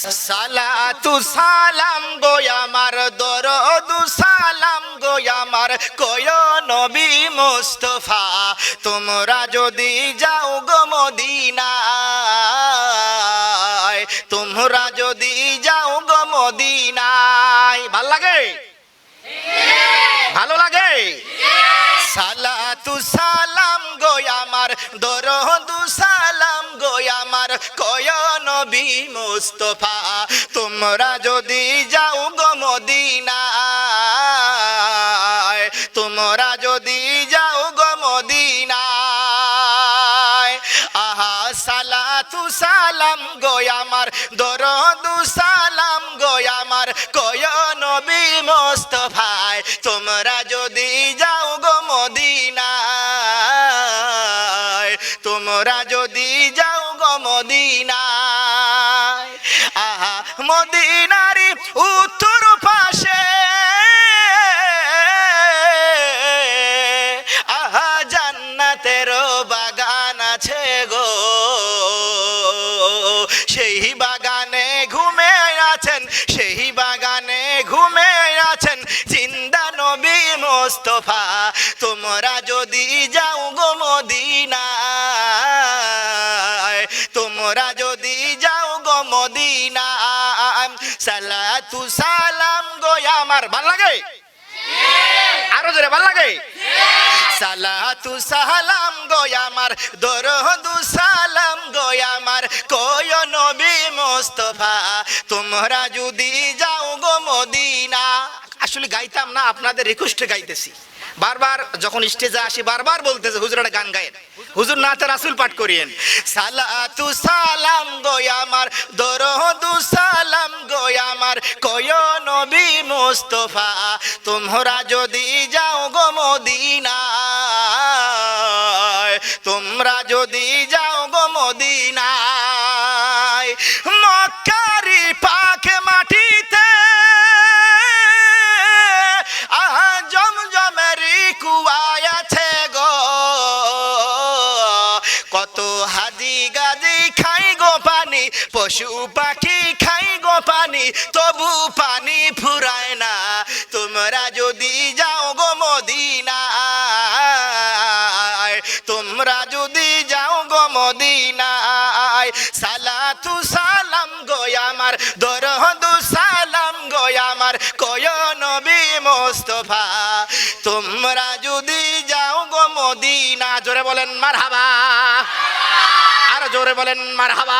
সালাতু সালাম গো আমার দরুদ সালাম গো আমার কয় নবী মুস্তাফা তোমরা যদি যাও গো মদিনায় তোমরা যদি যাও গো মদিনায় ভাল লাগে ভালো লাগে সালাতু সালাম গো আমার দরুদ সালাম গো আমার কয় নবী মুস্তাফা তোমরা যদি যাও গো মদিনায় তোমরা যদি যাও গো মদিনায় আহা সালাতু সালাম গো আমার দরুদ সালাম গো আমার কয় নবী মুস্তাফা তোমরা যদি যাও গো মদিনায় তোমরা যদি যাও গো মদিনায় আহা মদিনারি উত্তর পাশে আহা জান্নাতের বাগান আছে গো সেই বাগানে ঘুমে আছেন সেই বাগানে ঘুমে আছেন জিন্দা নবী মুস্তাফা তোমরা যদি যাও গো মদিনায় তোমরা যদি যাও গো মদিনায় সালাতু সালাম গো আমার ভাল লাগে আরো জোরে ভাল লাগে সালাতু সালাম গো আমার দরুদ সালাম গো আমার কয় নবী মুস্তাফা তোমরা যদি যাও গো মদিনা আসলে গাইতাম না আপনাদের রিকোয়েস্টে গাইতেছি বারবার যখন স্টেজে আসি বারবার বলতেছে হুজুর একটা গান গায়েন হুজুর নাতে রাসূল পাঠ করিয়েন সালাতু সালাম গো আমার দরুদ সালাম গো আমার কয় নবী মুস্তাফা তোমরা যদি যাও গো মদিনায় তোমরা যদি যাও গো মদিনায় মক্কারি পাক মাটিতে আহা জমজমেরি কুয়া আছে গো কত হাজি গাজি খাই গো পানি পশু পাখি খাই গো পানি তবু পানি ফুরায় না তোমরা যদি যাও গো মদিনায় তোমরা যদি যাও গো মদিনায় সালাতু সালাম গো আমার দরুদ সালাম গো আমার কয় নবী মুস্তাফা তোমরা যদি যাও গো মদিনা জোরে বলেন মারহাবা আর জোরে বলেন মারহাবা